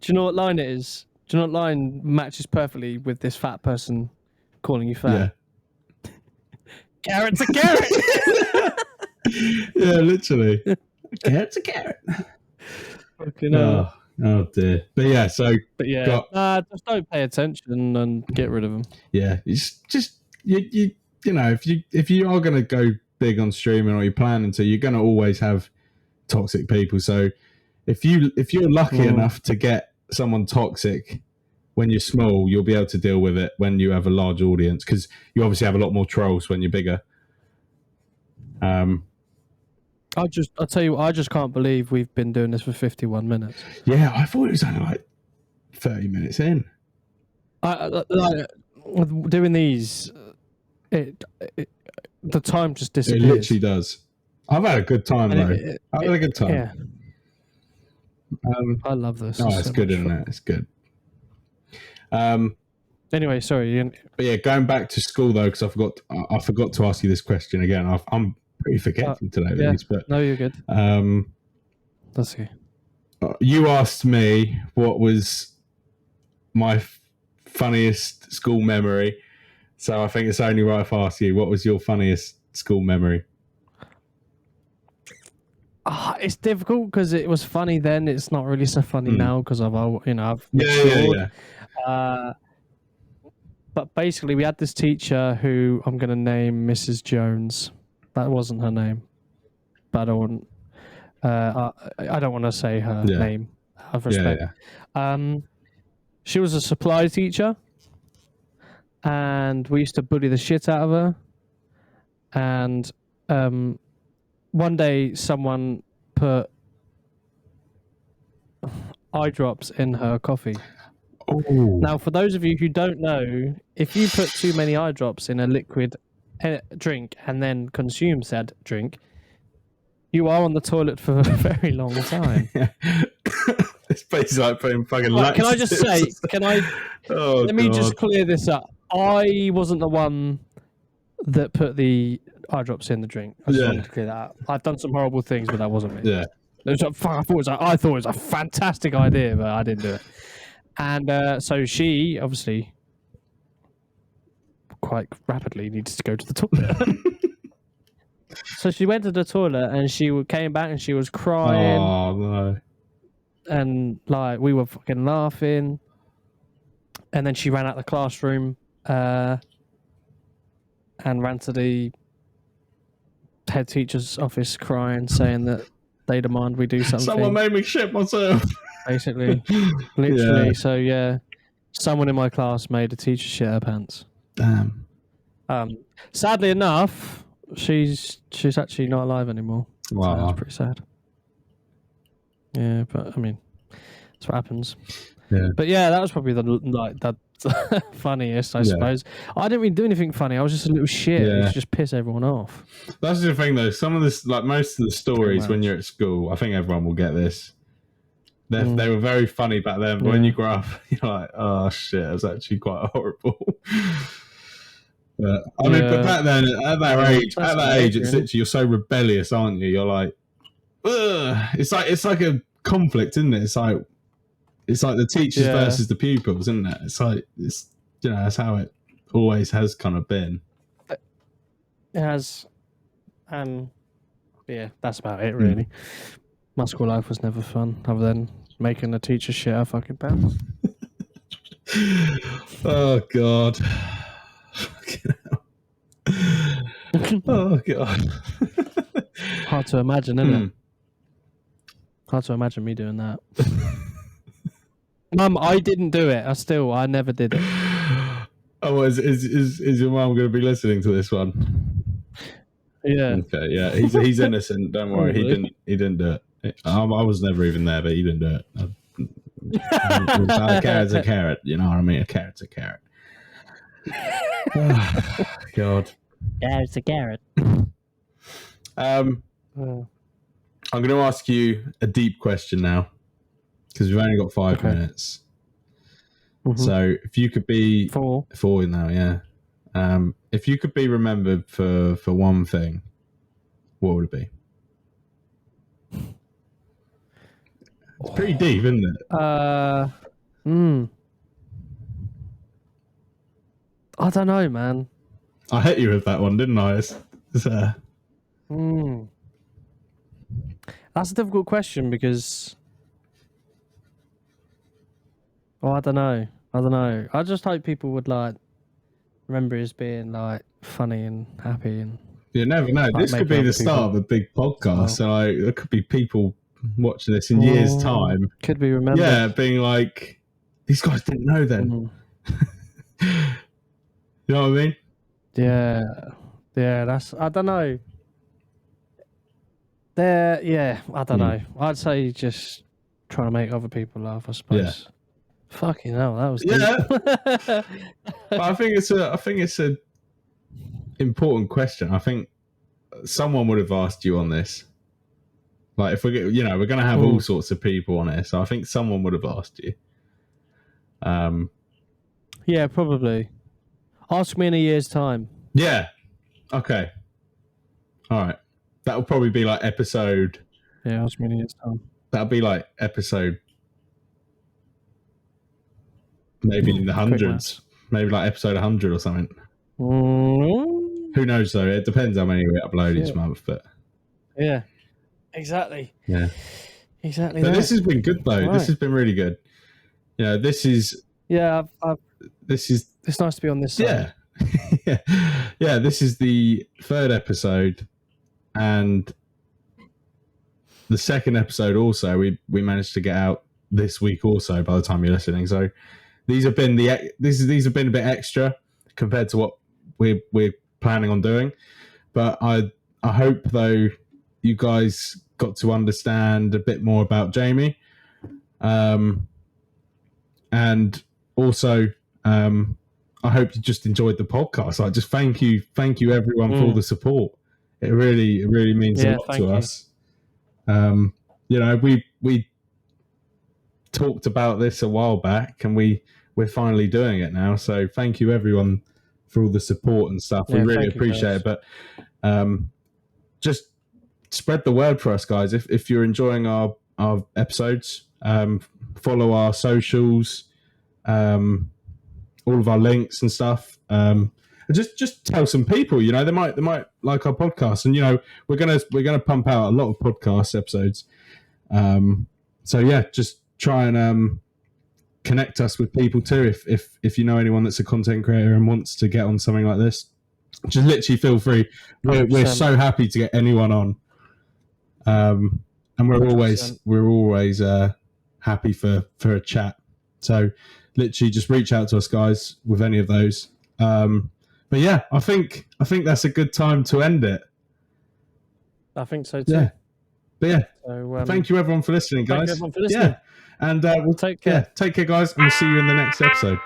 you know what line it is? Do you know what line matches perfectly with this fat person calling you fat? Yeah. Carrot's a carrot. Yeah, literally. Carrot's a carrot. Fucking hell. Oh dear. But yeah, just don't pay attention and get rid of them. Yeah, it's just you know, if you are going to go big on streaming or you're planning to, you're going to always have toxic people. So if you're lucky enough to get someone toxic when you're small, you'll be able to deal with it when you have a large audience, because you obviously have a lot more trolls when you're bigger. I'll tell you what, I just can't believe we've been doing this for 51 minutes. Yeah, I thought it was only like 30 minutes in. Doing these, the time just disappears. It literally does. I've had a good time though. I've had a good time. Yeah. I love this. Oh, it's good, isn't it? It's good. Anyway, sorry. But yeah, going back to school though, because I forgot to ask you this question again. I'm pretty forgetful today, Louise, but no, you're good. Let's see. You asked me what was my funniest school memory, so I think it's only right if I ask you, what was your funniest school memory? It's difficult because it was funny then. It's not really so funny now because I've yeah. But basically, we had this teacher who I'm going to name Mrs. Jones. That wasn't her name, but I don't want to say her name. Out of respect. Yeah. She was a supply teacher, and we used to bully the shit out of her. And one day, someone put eye drops in her coffee. Oh. Now, for those of you who don't know, if you put too many eye drops in a liquid drink and then consume said drink, you are on the toilet for a very long time. It's basically like putting fucking Can I just say, let me just clear this up. I wasn't the one that put the eye drops in the drink. I just wanted to clear that up. I've done some horrible things, but that wasn't me. Yeah. I thought it was a fantastic idea, but I didn't do it. And so she obviously quite rapidly needed to go to the toilet. So she went to the toilet and she came back and she was crying. Oh no! And like we were fucking laughing. And then she ran out the classroom and ran to the head teacher's office crying, saying that they demand we do something. Someone made me shit myself. Basically, literally. Yeah. So yeah, someone in my class made a teacher shit her pants. Damn. Sadly enough, she's actually not alive anymore. Wow, so that's pretty sad. Yeah, but I mean, that's what happens. Yeah. But yeah, that was probably the funniest, I suppose. I didn't really do anything funny. I was just a little shit. Yeah. To just piss everyone off. That's the thing, though. Some of this, like most of the stories when you're at school, I think everyone will get this. They were very funny back then, but when you grow up, you're like, oh shit, that's actually quite horrible. But, I mean, but back then, at that age, it's literally, you're so rebellious, aren't you? You're like, ugh. It's like a conflict, isn't it? It's like the teachers versus the pupils, isn't it? It's that's how it always has kind of been. It has, yeah, that's about it, really. My school life was never fun, other than making a teacher shit her fucking pants. Oh God. Oh God. Hard to imagine, isn't it? Hard to imagine me doing that. Mum, I didn't do it. I never did it. Oh, is your mum going to be listening to this one? Yeah. Okay, yeah, he's innocent. Don't worry, Probably. he didn't do it. I was never even there, but he didn't do it. A carrot's a carrot, you know what I mean? A carrot's a carrot. Oh, God. Yeah, it's a carrot. I'm going to ask you a deep question now because we've only got 5 minutes. Mm-hmm. So if you could be four now, yeah. If you could be remembered for one thing, what would it be? It's pretty deep, isn't it? I don't know, man. I hit you with that one, didn't I? That's a difficult question because I don't know. I just hope people would like remember it as being like funny and happy and you never know. Like this could be the start of a big podcast. So like, there could be people watching this in years' time. Could be remembered. Yeah, being like, these guys didn't know then. You know what I mean? Yeah. That's I don't know. I don't know. I'd say just trying to make other people laugh, I suppose. Yeah. Fucking hell, that was deep. But I think it's a important question. I think someone would have asked you on this. Like if we're going to have all sorts of people on it, so I think someone would have asked you. Yeah, probably. Ask me in a year's time. Yeah. Okay. All right. That will probably be like episode. Yeah, ask me in a year's time. That'll be like episode. Maybe in the hundreds. Maybe like episode 100 or something. Who knows though? It depends how many we upload each month, but. Yeah. Exactly. Yeah. Exactly. But this has been good though. Right. This has been really good. This is. Yeah. It's nice to be on this side. Yeah. Yeah. This is the 3rd episode, and the 2nd episode also we managed to get out this week also. By the time you're listening, so these have been these have been a bit extra compared to what we're planning on doing. But I hope though you guys got to understand a bit more about Jamie, and also. I hope you just enjoyed the podcast. I just thank you everyone for all the support. It really means a lot to us. We talked about this a while back, and we're finally doing it now. So thank you everyone for all the support and stuff. We really appreciate it. But just spread the word for us, guys. If you're enjoying our episodes, follow our socials. All of our links and stuff. And just tell some people, they might like our podcast, and we're gonna pump out a lot of podcast episodes. So yeah, just try and connect us with people too. If you know anyone that's a content creator and wants to get on something like this, just literally feel free. We're so happy to get anyone on, and we're 100%. always happy for a chat. So literally just reach out to us, guys, with any of those. But yeah, I think that's a good time to end it. I think so too. Yeah. But yeah, so, thank you everyone for listening, guys. Thank you everyone for listening. Yeah. And we'll take care. Yeah, take care, guys, and we'll see you in the next episode.